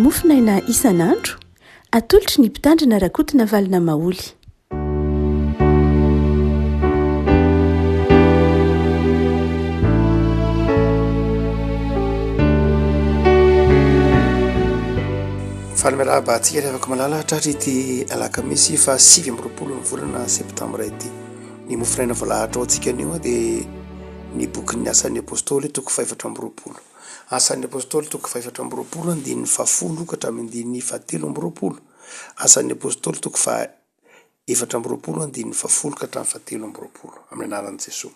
Mofonaina isan'andro atolotry ny Mpitandrina RAKOTONAVALONA Maholy. Falemiraba atsika rehefa malala tratrity Alakamisy fa 7 ny volana Septambra ity. Ny Mofonaina volahatra ao atsika anio dia ny bokin'ny asan'ny apôstôly toko 4. Asan'ny apôstôly toko 4 andininy 10 ka hatramin'ny andininy 17. Asan'ny apôstôly toko 4 andininy 10 ka hatramin'ny 17 amin'ny anaran'i Jesosy.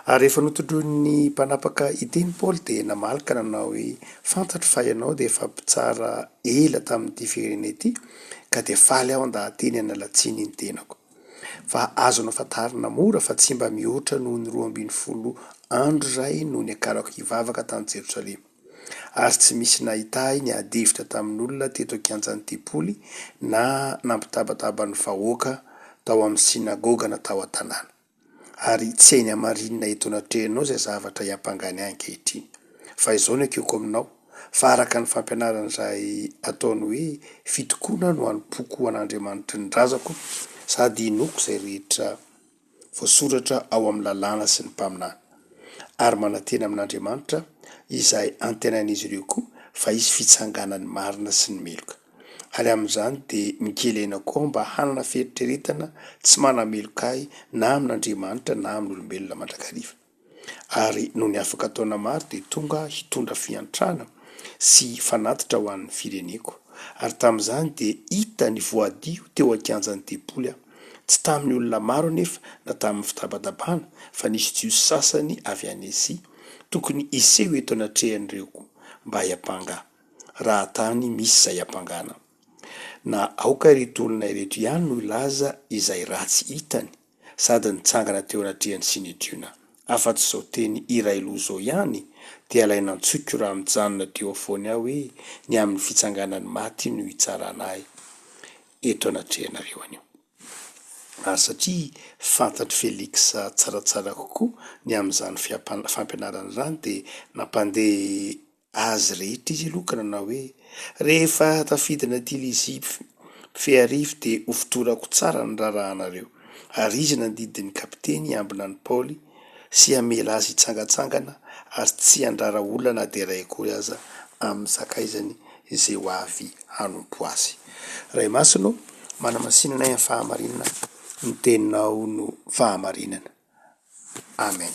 Ary rehefa notondroin'ny mpanapaka iteny Paoly dia namalaka nanao hoe fantatro fa ianao dia efa mpitsara ela tamin'ity firenena ity ka dia faly aho andahateny analatsiny ny tenako. Fa azonao fantarina mora fa tsy mba mihoatra noho ny 12 andro zay no ny akarako hivavaka tany Jerosalema. Ary tsy misy nahitahy ny adevitra tamin'olona teto Antipoly na nampitabataba ny vahoaka tao amin'ny sinagoga na tao an-tanàna. Ary tsy hainy amarinina eto anatrehanao zay zavatra hiampangany ankehitriny. Fa izao ny akeko aminao fa araka ny fampianarana izay ataony hoe fitokoana no hanompoako an'Andriamanitra ny razako sady inoko izay rehetra voasoratra ao amin'ny lalàna sy ny mpaminana. Ary manantena amin'Andriamanitra izay antenan'izy ireo koa fa izy fitsanganany marina sy ny meloka. Ary amin'izany dia mikelena koa mba hanana fieritreretana tsy manameloka ahy na amin'Andriamanitra na amin'olombelona mandrakariva. Ary noho ny afaka ataona maro dia tonga hitondra fiantrana sy fanatitra ho an'ny fireneko. Ary tamin'izany dia hita ny voadio teo ankianjan'ny Antipoly aho. Tsy tamin'ny olona maro nefa na tamin'ny fitabatabana fa nisy jiosy sasany avy any Asia tokony iseho eto anatrehan'ireo koa mba hiampanga raha tany misy izay hiampangana. Na aoka ireto olona ireto ihany no ilaza izay ratsy hitany sady nitsangana teo anatrehan'ny Sinedriona. Afa-tsy izao teny iray loha izao ihany dia alaina antsoiko raha mijanona teo afoany aho hoe ny amin'ny fitsanganany maty no hitsarana ahy eto anatrehanareo anio. Ary satria fantatry Felix tsaratsara kokoa ny amin'izany fampianarana izany dia nampandeha azy rehetra izy aloha nanao hoe rehefa tafidina Tilizipy feharivo dia ho fitorako tsara ny rarahanareo. Ary izy nandidiny kapiteny ambina ny Paoly sy amela azy hitsangatsangana ary tsy handrara olona na dia iray akory aza amin'ny sakaizany izay ho avy hanompo azy. Ray masino manamasinana amin'ny fahamarinana ny teninao no fahamarinana. Amen.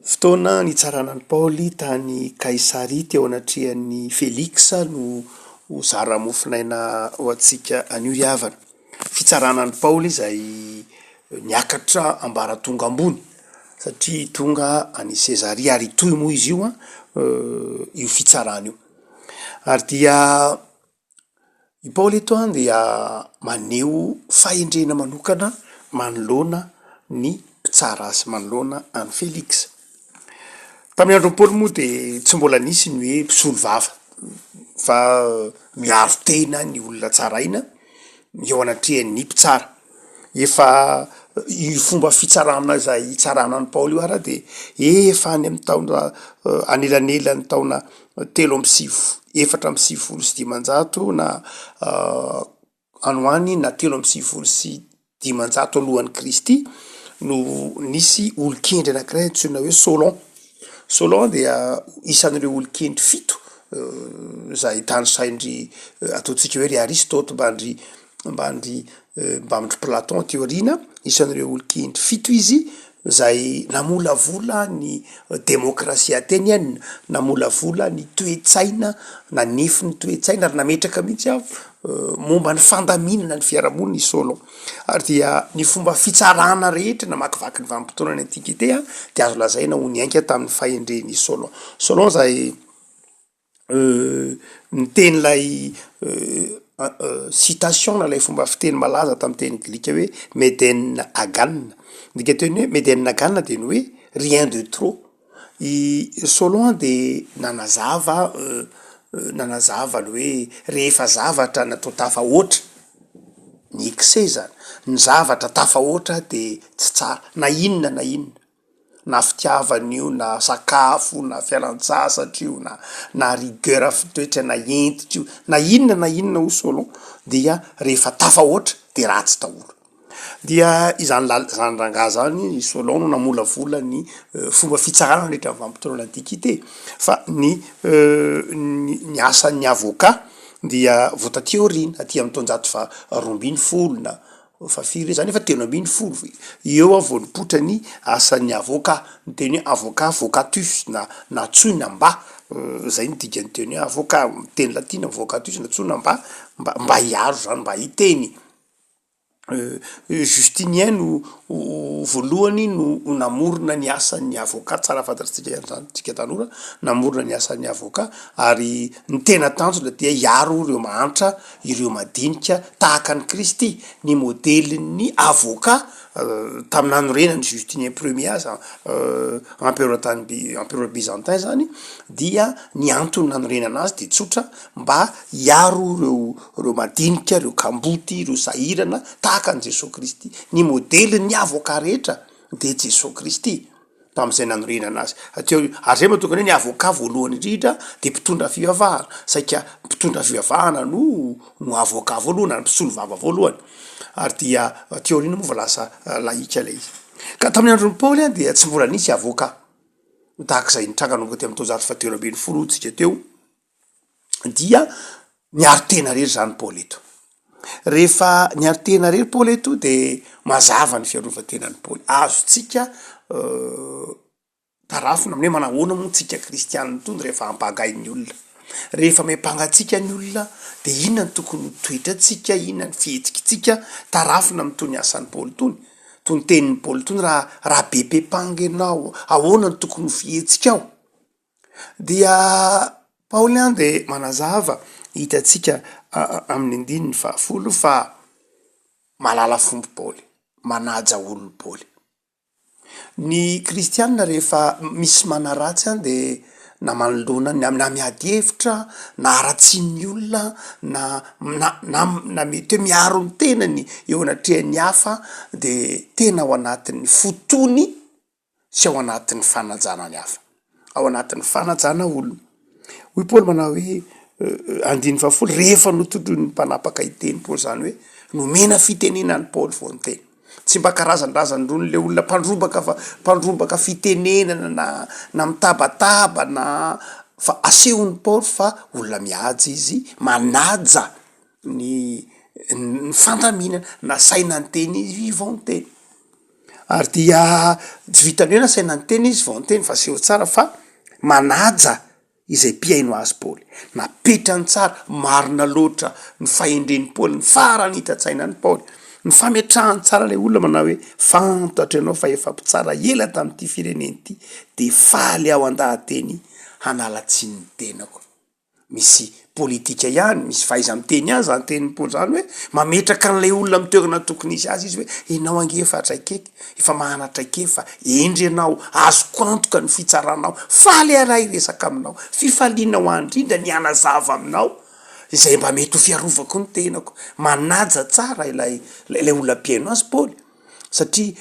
Fotoana nitsarana ny Paoly tany Kaisaria teo anatrehan'ny Felix no zara Mofonaina ho antsika anio havana. Fitsarana ny Paoly izay niakatra ambaratonga ambony satria tonga any Sezaria ary toy moa izy io io fitsarana io. Ary dia i Paoly eto dia maneho fahendrena manokana manoloana ny mpitsara azy, manoloana any Felix. Tamin'ny andron'ny Paoly moa dia tsy mbola nisy ny hoe mpisolo vava fa miaro tena ny olona tsaraina eo anatrehan'ny mpitsara. Efa io fomba fitsarana izay tsarana ny Paoly io ara dia efa any amin'ny taona anelanelany taona 7,770 na anoany na 7,700 alohan'ny Kristy no nisy olon-kendry anankiray antsoina hoe Solon dia isan'ireo olon-kendry 7 izay tanosaindry ataontsika hoe ry Aristote mbandry Platon teoriana. Isan'ireo olon-kendry 7 izy izay namolavola ny demokrasia ateniana, namolavola ny toe-tsaina, nanefy ny toe-tsaina ary nametraka mihitsy aho momba ny fandaminana ny fiarahamonina i Solon. Ary dia ny fomba fitsarana rehetra namakivaky ny vanim-potoana ny antikité dia azo lazaina ho niainga tamin'ny fahendren'i Solon. Solon izay niten'ilay citation na lay fomba fiteny malaza tamin'ny teny Grika hoe Médène Aganna. Ndika teny hoe Médène Aganna dia ny hoe rien de trop. I Solon dia nanazava ny hoe rehefa zavatra natao tafahoatra ny excès zany, ny zavatra tafahoatra dia tsy tsara na inona na fitiavana io na sakafo na fialan-tsasatra io na rigueur fitoetra na entitra io na inona ho selon dia rehefa tafahoatra de ratsy daholo. Dia izany rangaha zany selon no namolavola ny fomba fitsarana rehetra amin'ny vanim-potoana antikité fa ny asan'ny avocat dia voatatỳ aoriana aty amin'ny taonjato fa 12 na fa firy zany efa 13 eo vao nipotra ny asan'ny avocat, ny teny hoe avocat vocatus na tsoina mba zay ny dikan'ny teny hoe avocat teny latina vocatus na tsoina mba hiaro zany mba hiteny. Justinien no voalohany no namorona ny asan'ny avocat, tsara fantatsika zany tsika tanora, namorona ny asan'ny avocat ary ny tena tanjona dia hiaro ireo mahantra, ireo madinika tahaka ny Kristy, ny modelin'ny avocat tamin'ny renany Justinien premier aza empereur byzantin zany, dia ny antony nanorenana azy de tsotra mba hiaro ireo madinika, ireo kamboty, ireo sahirana tahaka ny Jesosy Kristy, ny modelin'ny avocat rehetra de Jesosy Kristy tam'izay nanorenana azy. Ary zay mahatokana hoe ny avocat voalohany indrindra de mpitondra fivavahana, saika mpitondra fivavahana no avocat voalohany, ary mpisolo vava voalohany. Ary dia teoriana moa lasa laika lay izy. Ka tamin'ny andron'ny Paoly dia tsy mbola nisy avocat tahak'izay nitranga ty amin'ny taonjato fa 13 tsika teo, dia niaro tena rery zany Paoly eto. Rehefa niaro tena rery Paoly eto de mazava ny fiarovan-tenan'ny Paoly. Azotsika tarafina amin'ny hoe manahoana moa tsika kristianina tony rehefa ampagain'ny olona. Rehefa miampangatsika ny olona de inona ny tokony ho toetratsika, inona ny fihetsikitsika tarafina amin'tony asan'ny Paoly tony. Tony tenin'ny Paoly tony raha be pepanga ianao, ahoana ny tokony ho fihetsikao. Dia Paoly de manazava hitatsika amin'ny 10 fa malala fomby Paoly, manaja olony Paoly. Ny kristianina rehefa misy manaratsy de na manoloana na miady hevitra na aratsian'ny olona na mety hoe miaro ny tenany eo anatrehan'ny hafa de tena ao anatin'ny fotony sy ao anatin'ny fanajana ny hafa, ao anatin'ny fanajana olona. Hoy Paoly manao hoe 10 rehefa notondro ny mpanapaka hiteny Paoly zany hoe nomena fitenenan'ny Paoly vao ny teny. Tsy mba karazan-drazan-drony le olona mpandrombaka fitenenana na mitabataba na fa asehon'ny Paoly fa olona mihaja izy, manaja ny fandaminana na saina ny teny izy vao ny teny. Ary dia tsy vitany hoe na saina ny teny izy vao ny teny fa aseho tsara fa manaja izay mpiaino azy Paoly, napetrany tsara, marina loatra ny fahendren'ny Paoly, ny farany hitatsainan'ny Paoly, ny fametrahany tsara le olona manao hoe fantatra ianao fa efa mpitsara ela tamin'ity fireneny ity de faly ao andahateny hanalatsiny ny tenako. Misy politika ihany, misy faiza miteny ihany zany tenin'ny Paoly zany hoe mametraka an'ilay olona mitoerana tokony izy azy izy hoe enao angefa traikeky, efa mahana traikefa, endry ianao, azoko antoka ny fitsaranao, faly aray resaka aminao, fifaliana ho andrindra ny anazava aminao, izay mba mety ho fiarovako ny tenako. Manaja tsara ilay olona mpiaino azy Paoly, satria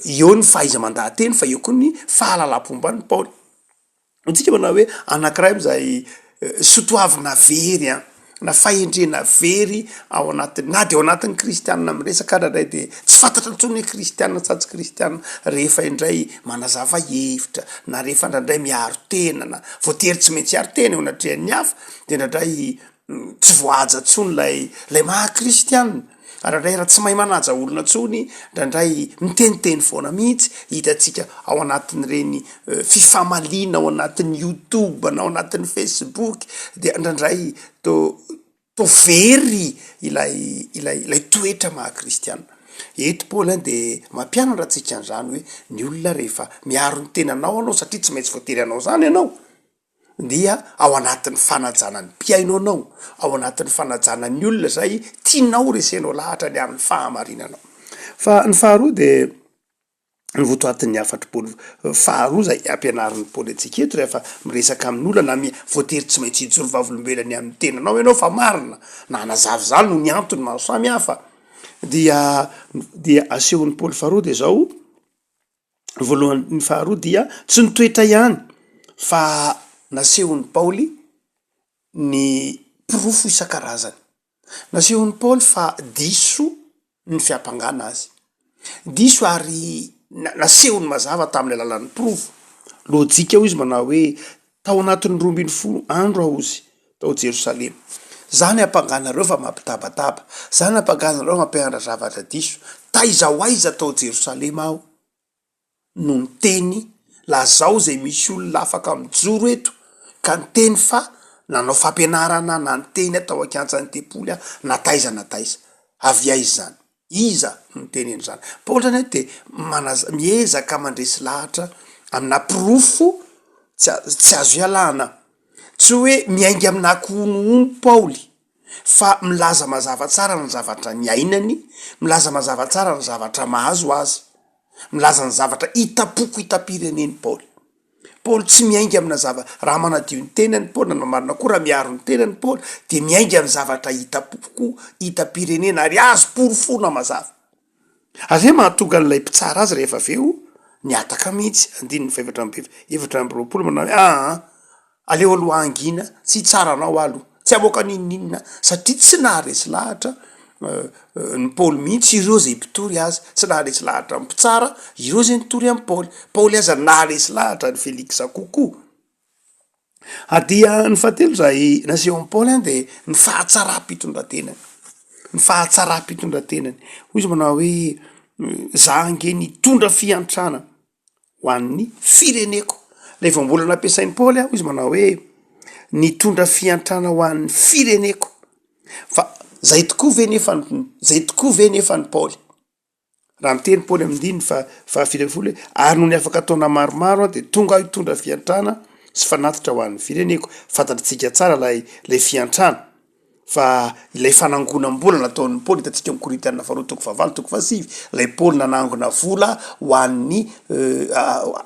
eo ny faiza mandahateny fa eo koa ny fahalalam-pomban'ny Paoly. Tsika manao hoe anankiray am'izay sotoavina very na fahendrena very ao anatiny na de ao anatin'ny kristianina miresaka raray de tsy fantatra ntsony hoe kristianina tsatsy kristianina rehefa indray manazava hevitra na rehefa indraindray miaro tena na voatery tsy maintsy aro tena eo anatrehan'ny hafa de indraindray tsy voahaja ntsony lay maha-kristianina. Rahay raha tsy mahay manaja olona ntsony indraindray miteniteny foana mihitsy hitatsika ao anatin'ireny fifamaliana ao anatin'ny YouTube na ao anatin'ny Facebook de indraindray to very ilay toetra maha-kristianina. Eto Paoly de mampianatra antsika an'izany hoe ny olona rehefa miaro ny tenanao anao, satria tsy maintsy voatery anao zany ianao, dia ao anatin'ny fanajanany mpiaino anao, ao anatin'ny fanajanany olona zay tianao resenao lahatra ny amin'ny fahamarinanao. Fa ny faharoa de ny votoatin'ny afatry Paoly faharoa zay ampianarin'ny Paoly antsika eto rehefa miresaka amin'olona na voatery tsy maintsy hijoro vavolombelany amin'ny tenanao ianao fa marina na nazavy zany no ny antony maro samy hafa. Dia asehon'ny Paoly faharoa de zao voalohany faharoa dia tsy nitoetra ihany fa nasehon'ny Paoly ny pirofo isan-karazany. Nasehon'ny Paoly fa diso ny fiampangana azy, diso ary nasehony mazava tamin'ny alalan'ny pirofo. Lôjika io izy manao hoe tao anatin'ny 12 andro aho izy tao Jerosalema. Zany ampanganareo fa mampitabataba, zany ampanganareo mampianatra zavatra diso. Taiza ho aiza tao Jerosalema aho no ny teny lazao zay misy olona afaka mijoro eto ka ny teny fa nanao fampianarana na ny teny atao akiantsany tempoly na taiza avy aiza zany, iza no teny zany. Paoly zany de miezaka mandresy lahatra amina pirofo tsy azo ialana, tsy hoe miaingy amina konono Paoly fa milaza mazava tsara ny zavatra niainany, milaza mazava tsara ny zavatra mahazo azy, milaza ny zavatra itapoko itapireneny Paoly. Paoly tsy miaingy amina raha manadio ny tenany Paoly na marina koa raha miaro ny tenany Paoly de miaingy amin'ny zavatra itapoko itapirenena ary azo porofona mazava. Azay mahatonga an'ilay mpitsara azy rehefa aveo niataka mihitsy 7:20 manao aleo aloha angina tsy tsara anao aloha tsy amoaka ninninna satria tsy naharesy lahatra ny Paoly mihitsy ireo zay mpitory azy, tsy naharesy lahatra mpitsara ireo zay nitory amin'ny Paoly. Paoly aza naharesy lahatra ny Félix kokoa. Adia ny fahatelo zay naseho amin'ny Paoly de ny fahatsaram-pitondrantenany, ny fahatsaram-pitondrantenany. Hoy izy manao hoe za ange nitondra fiantrana ho an'ny fireneko. Lay vao mbola nampiasain'ny Paoly izy manao hoe nitondra fiantrana ho an'ny fireneko. Fa zay tokoa ve nefa ny Paoly. Raha miteny Paoly amin'ny fa 4 ary noho ny afaka taona maromaro de tonga hitondra fiantrana sy fanatitra ho an'ny fireneko. Fantatritsika tsara lay fiantrana fa ilay fanangonam-bola nataon'ny Paoly hitantsika amin'ny Korintiana 2:7 lay Paoly nanangona vola ho an'ny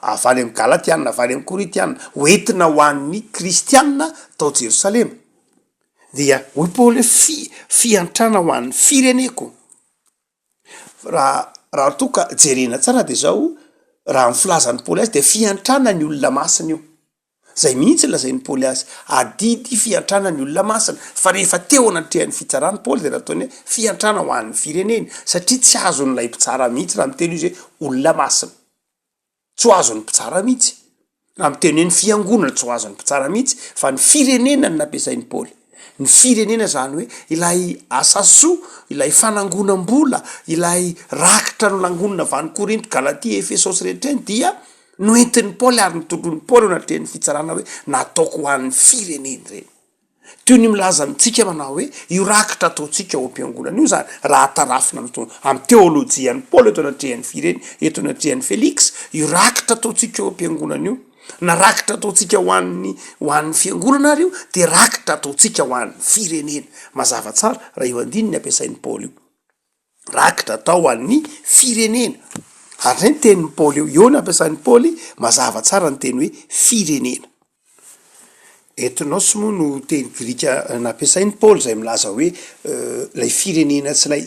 avaly amin'ny Galatiana, avaly amin'ny Korintiana, hoentina ho an'ny kristianina tao Jerosalema. Dia hoy Paoly fiantrana ho an'ny fireneko. Raha toka jerena tsara de zao raha ny filazan'ny Paoly azy de fiantrana ny olona masina io. Zay mihitsy lazain'ny Paoly azy, adidy fiantrana ny olona masina. Fa rehefa teo anatrehan'ny fitsarany Paoly de nataony hoe fiantrana ho an'ny firenena satria tsy azon'ilay mpitsara mihitsy raha miteny izy hoe olona masina. Tsy ho azon'ny mpitsara mihitsy. Raha miteny hoe ny fiangonana tsy ho azon'ny mpitsara mihitsy fa ny firenena no nampiasain'ny Paoly. Ny firenena zany hoe ilay asasoa, ilay fanangonam-bola, ilay rakitra no langonina avy any Korinto, Galatia, Efesosy rehetra dia noentin'ny Paoly ary nitondron'ny Paoly anatrehan'ny fitsarana hoe nataoko ho an'ny firenena reny. Toy ny milaza amitsika manao hoe io rakitra ataotsika ao am-piangonana io zany raha tarafina amin'ny teolojian'ny Paoly eto anatrehan'ny Félix, io rakitra ataotsika ao am-piangonana io na rakitra ataotsika ho an'ny fiangonana ary io de rakitra ataotsika ho an'ny firenena. Mazava tsara raha io andininy ampiasain'ny Paoly io, rakitra atao ho an'ny firenena. Ary zay ny tenin'ny Paoly eo ny ampiasain'ny Paoly, mazava tsara ny teny hoe firenena. Etonos moa no teny grika nampiasain'ny Paoly zay milaza hoe lay firenena tsika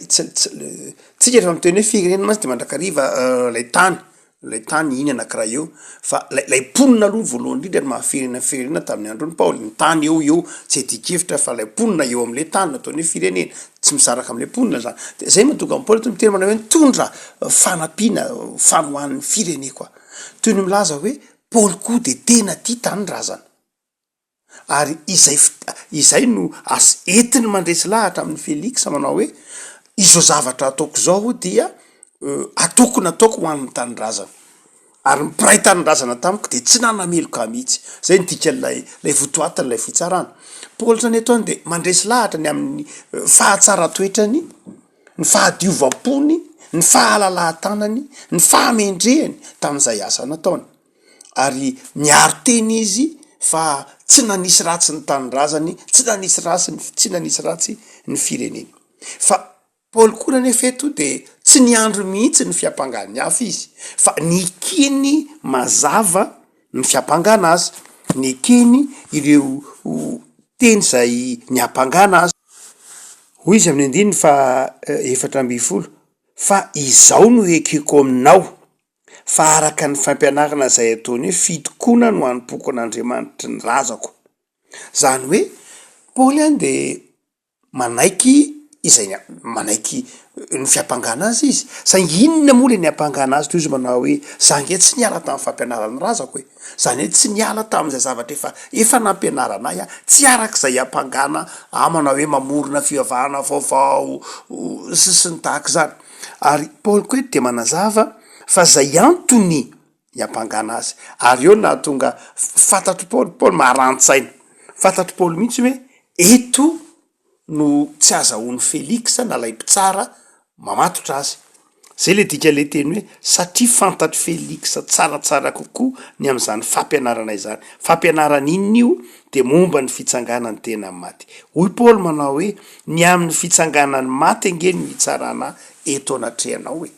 rehefa miteny hoe firenena mantsy de mandrakariva lay tany iny anankiray eo fa lay ponina aloha voalohany indrindra ny mahafirenena tamin'ny andron'ny Paoly. Ny tany eo tsy edikevitra fa lay ponina eo amin'le tany nataony hoe firenena, tsy misaraka amin'le ponina zany. De zay mahatonga amin'ny Paoly miteny manao hoe nitondra fanampiana fanohan'ny fireneko. Toy ny milaza hoe Paoly koa de tena tia tanindrazana. Ary izay no entiny mandresy lahatra amin'ny Félix manao hoe izo zavatra ataoko zao dia atoko nataoko ho an'ny tanindrazana. Ary mpiray tanindrazana tamiko de tsy nanameloka mihitsy. Zay ny dikan'lay votoatin'ilay fitsarana. Paoly zany eto de mandresy lahatra ny amin'ny fahatsara-toetrany, ny fahadiovam-pony, ny fahalala-tanany, ny fahamendrehany tamin'izay asa nataony. Ary miaro teny izy fa tsy nanisy ratsy ny tanindrazany, tsy nanisy ratsy ny firenena. Fa Paoly koa nefa eto de tsy niandro mihitsy ny fiampangany hafa izy, fa nikiny mazava ny fiampangana azy, nikiny ireo teny zay niampangana azy. Hoy izy amin'ny 9 fa 4:20 fa izao no ekeko aminao fa araka ny fampianarana zay ataony hoe fitokoana no hanompoako an'Andriamanitra ny razako. Zany hoe Paoly any de manaiky izay manaiky ny fiampangana azy izy. Saingy inona moa le niampangana azy toy izy manao hoe zange tsy niala tamin'ny fampianarana razako hoe. Zany hoe tsy niala tamin'izay zavatra efa nampianarana ahy tsy arak'izay ampangana manao hoe mamorona fivavahana vaovao sy ny tahaka zany. Ary Paoly koa de manazava fa zay antony niampangana azy. Ary eo na tonga fantatro Paoly maharantsaina. Fantatro Paoly mihitsy hoe eto no tsy azahoan'ny Félix nalay mpitsara mamatotra azy. Zay le dika le teny hoe satria fantatro Félix tsaratsara kokoa ny am'izany fampianarana izany. Fampianarana inona io de momba ny fitsanganany tena maty. Hoy Paoly manao hoe ny amin'ny fitsanganany maty angeny mitsarana eto anatrehanao hoe.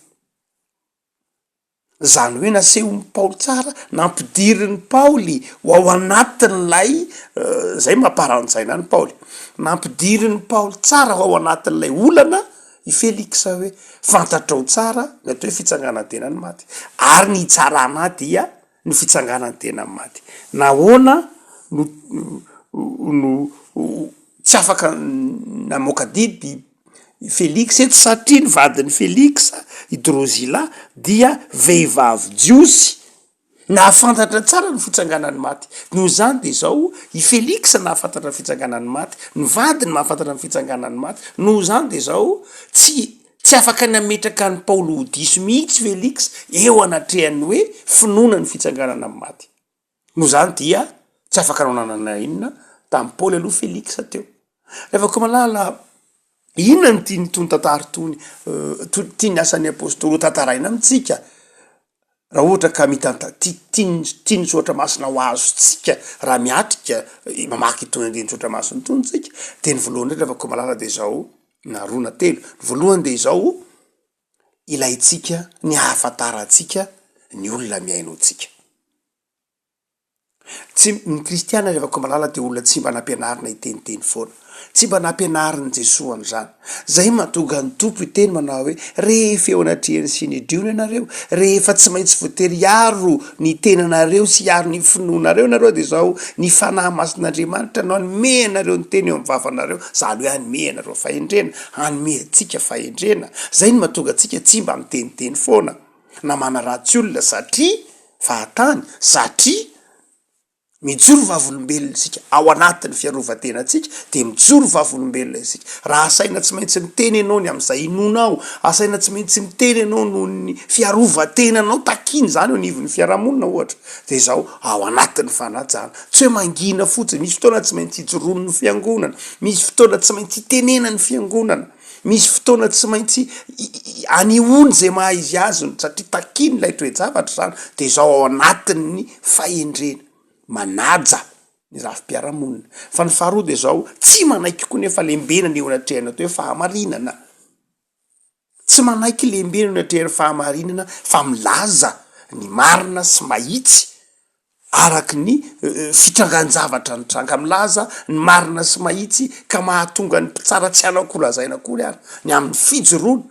Zany hoe nasehon'ny Paoly tsara, nampidirin'ny Paoly ho ao anatin'lay zay mamparanjaina ny Paoly. Nampidirin'ny Paoly tsara ho ao anatin'lay olana i Félix hoe fantatrao tsara ny atao hoe fitsanganany tena ny maty. Ary ny tsarana dia ny fitsanganany tena ny maty. Nahoana no tsy afaka namoaka didy Félix eto satria ny vadiny Félix i Drozila dia vehivavy jiosy nahafantatra tsara ny fitsanganany maty. Noho zany de zao i Félix nahafantatra ny fitsanganany maty, ny vadiny mahafantatra ny fitsanganany maty. Noho zany de zao tsy afaka nametraka ny Paoly ho diso mihitsy Félix eo anatrehany hoe finoana ny fitsanganana amin'ny maty. Noho zany dia tsy afaka nanana inona tamin'ny Paoly aloha Félix teo. Rehefa koa malala inona ny tiany tony tantara tony tiany asan'ny apôstôly tantaraina amitsika. Raha ohatra ka tiany soatra masina ho azo tsika raha miatrika mamaky itony andiny soatra masina tony tsika de ny voalohany rehefa koa malala de zao na roa na telo. Ny voalohany de zao ilaitsika ny ahafantaratsika ny olona miaino tsika. Ny kristiana rehefa koa malala de olona tsy mba nampianarina iteniteny foana. Tsy mba nampianarin'ny Jesosy zany. Zay mahatonga ny tompo iteny manao hoe rehefa eo anatrehany sy ny driony ianareo, rehefa tsy maintsy voatery hiaro ny tenanareo sy hiaro ny finoanareo nareo de zao ny fanahy masin'Andriamanitra no hanome anareo ny teny eo amin'ny vavanareo. Zany hoe hanome anareo fahendrena, hanome antsika fahendrena. Zay ny mahatonga antsika tsy mba miteniteny foana na manaratsy olona satria fahatany, satria mijoro vavolombelona isika ao anatin'ny fiarovatena tsika de mijoro vavolombelona isika. Raha asaina tsy maintsy miteny ianao ny am'izay inonao, asaina tsy maintsy miteny ianao noho ny fiarovatenanao takiny zany eo nivon'ny fiarahamonina ohatra de zao ao anatin'ny fanajana. Tsy hoe mangina fotsiny, misy fotoana tsy maintsy hijorono ny fiangonana, misy fotoana tsy maintsy hitenena ny fiangonana, misy fotoana tsy maintsy aniony zay maha izy azy satria takiny lay toe-javatra zany de zao ao anatin'ny fahendrena manaja ny rafi-piarahamonina. Fa ny faharoa de zao tsy manaiky koa nefa lembenana eo anatrehana atao hoe fahamarinana. Tsy manaiky lembenana eo anatrehana fahamarinana fa milaza ny marina sy mahitsy araky ny fitrangan-javatra ny tranga. Milaza ny marina sy mahitsy ka mahatonga ny mpitsara tsy anako lazaina kory ary ny amin'ny fijoroana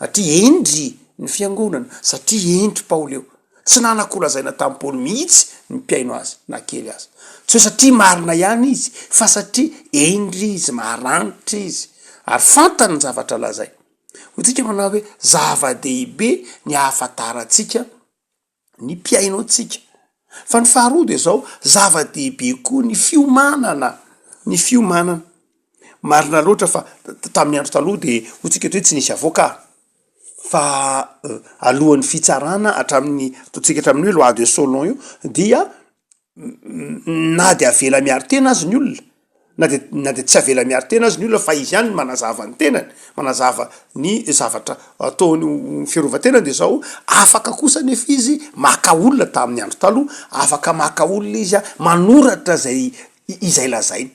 satria endry ny fiangonana, satria endry Paoly eo. Tsy nanakolazaina tamin'ny Paoly mihitsy ny mpiaino azy na kely azy. Tsy hoe satria marina ihany izy fa satria endry izy, maranitra izy ary fantany ny zavatra lazay. Hotsika manao hoe zava-dehibe ny ahafantaratsika ny mpiaino antsika. Fa ny faharoa de zao zava-dehibe koa ny fiomanana. Ny fiomanana marina loatra fa tamin'ny andro taloha de hotsika hoe tsy nisy avoka. Fa alohan'ny fitsarana ataontsika hatramin'ny hoe loi de Solon io dia na de avela miaro tena azy ny olona na de tsy avela miaro tena azy ny olona fa izy ihany ny manazava ny tenany, manazava ny zavatra ataony fiarovatena de zao afaka kosa nefa izy maka olona tamin'ny andro taloha, afaka maka olona izy manoratra izay lazainy.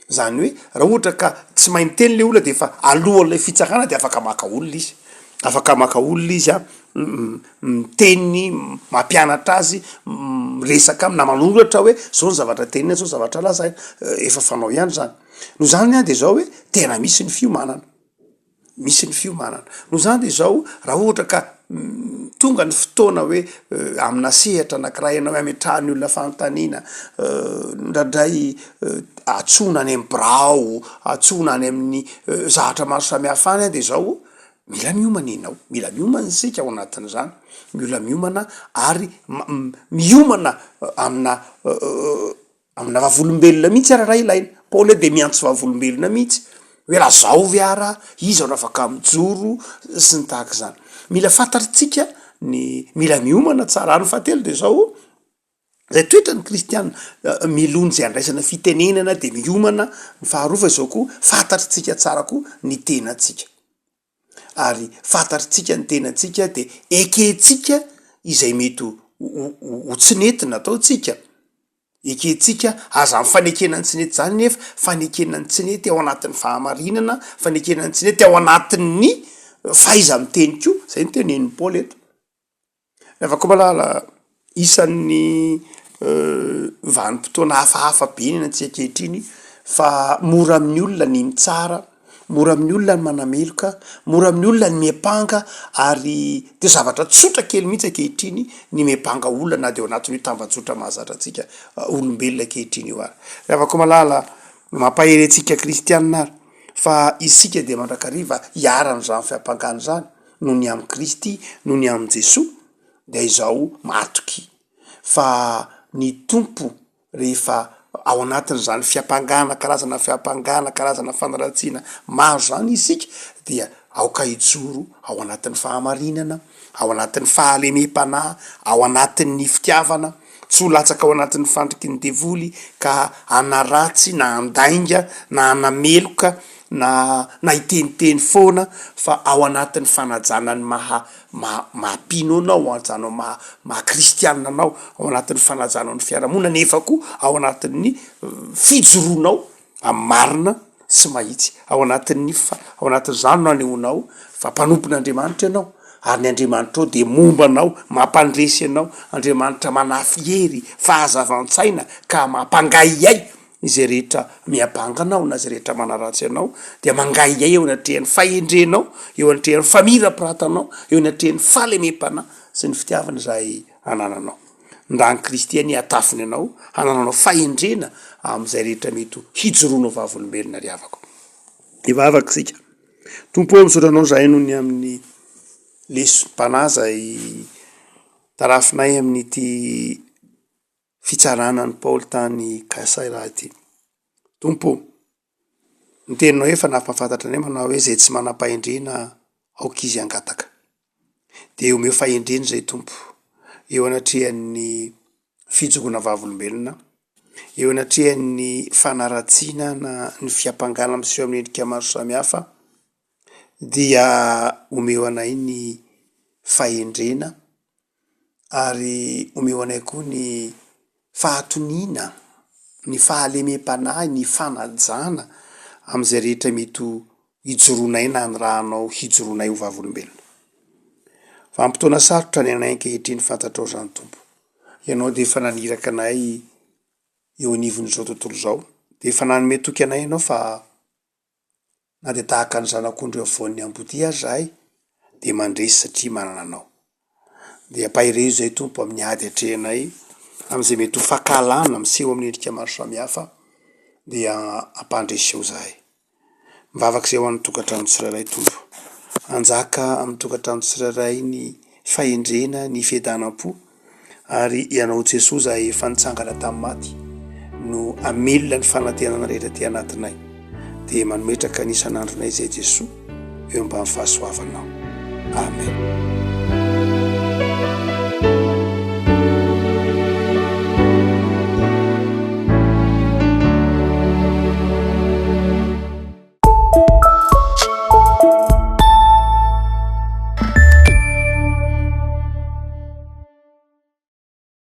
Zany hoe raha ohatra ka tsy mahay miteny le olona de fa alohan'ilay fitsarana de afaka maka olona izy. Afaka maka olona izy miteny mampianatra azy resaka na manoratra hoe zao ny zavatra tenina, zao zavatra lazaina, efa fanao ihany zany. No zany de zao hoe tena misy ny fiomanana. Misy ny fiomanana. No zany de zao raha ohatra ka tonga ny fotoana hoe amina sehatra anankiray ianao ametrahany olona fanontaniana ndraindray atsona any amin'ny birao, atsona any amin'ny zavatra maro samihafa any de zao mila miomana ianao, mila miomana isika ao anatin'izany, mila miomana ary miomana amina vavolombelona mihitsy raha ilaina. Paoly de miantso vavolombelona mihitsy hoe raha zao viara izy ao afaka mijoro sy ny tahaka izany. Mila fantatritsika mila miomana tsara ny fahatelo de zao zay toetra ny kristiana milony zay andraisana fitenenana de miomana. Ny faharova zao koa fantatritsika tsara koa ny tenatsika, ary fantatritsika ny tenatsika de eketsika izay mety ho tsinety nataotsika, eketsika aza mifanekena ny tsinety zany nefa fanekena ny tsinety ao anatin'ny fahamarinana, fanekena ny tsinety ao anatin'ny faiza miteny koa, zay ny tenen'ny Paoly eto. Afaka malala isan'ny vanim-potoana hafahafa be ny antsika kehitriny fa mora amin'ny olona ny mitsara, mora amin'ny olona ny manameloka, mora amin'ny olona ny miepanga, ary de zavatra tsotra kely mihitsy ankehitriny ny miepanga olona na de ao anatin'io tambajotra mahazatra antsika olombelona ankehitriny io ary. Afaka malala mampahery antsika kristianina ary fa isika de mandrakariva hiarany zany fiampangana zany noho ny amin'ny Kristy, noho ny amin'ny Jesoa, de izao matoky fa ny tompo rehefa ao anatin'izany fiampangana, karazana fiampangana, karazana fanaratsiana maro zany isika dia aoka hijoro ao anatin'ny fahamarinana, ao anatin'ny fahalemem-panahy, ao anatin'ny fitiavana, tsy ho latsaka ao anatin'ny fandriky ny devoly ka anaratsy na andainga na anameloka na hiteniteny foana, fa ao anatin'ny fanajanany maha-pino anao, ajanao maha-kristianina anao, ao anatin'ny fanajanao ny fiarahamonina, nefa koa ao anatin'ny fijoroanao amin'ny marina sy mahitsy, ao anatin'izany no anehoanao fa mpanompon'Andriamanitra ianao, ary ny Andriamanitra ao de momba anao, mampandresy anao, Andriamanitra manafy hery, fahazavan-tsaina ka mampangay ay izay rehetra miapanganao na zay rehetra manaratsy anao, de mangay ay eo anatrehan'ny fahendrenao, eo anatrehan'ny famirapirantanao, eo anatrehan'ny fahalemem-panahy sy ny fitiavana izay anananao. Nda ny kristiany atafiny anao, hanananao fahendrena am'izay rehetra mety hijoroanao vavolombelona ry havako. Ivavaka sika tompo misaotranao zay noho ny amin'ny lesom-panahy zay tarafinay amin'ity fitsarana ny Paoly tany Kasaira ty. Tompo, ny teninao efa nampafantatra anay manao hoe zay tsy manam-pahendrena aokizy angataka, de omeo fahendrena zay tompo eo anatrehan'ny fijoroana vavolombelona, eo anatrehan'ny fanaratsiana na ny fiampangana miseho amin'ny endrika maro samihafa, dia omeo anay ny fahendrena ary omeo anay koa ny fahatoniana, ny fahalemem-panahy, ny fanajana am'izay rehetra mety hijoroanay na ny rahanao hijoroanay ho vavolombelona. Fa ampitoana sarotra ny anay ankehitriny fantatrao zany tompo. Ianao de efa naniraka anay eo anivon'izao tontolo zao, de efa nanome toky anay ianao fa na de tahaka ny zanak'ondry avoan'ny amboty azy zahay de mandresy satria manana anao. De ampahireo zay tompo amin'ny ady atrehanay am'izay mety ho fakalana miseho amin'ny endrika maro samihafa, dia ampandreseo zahay. Mivavaka izay ho an'ny tokantrano tsirairay tompo. Anjaka amin'ny tokantrano tsirairay ny fahendrena, ny fiadanam-po, ary ianao Jesosy zahay efa nitsangana tamin'ny maty no amelona ny fanantenana rehetra ty anatinay, de manometraka ny isan'andronay zay Jesosy eo ambany fahasoavanao. Amen.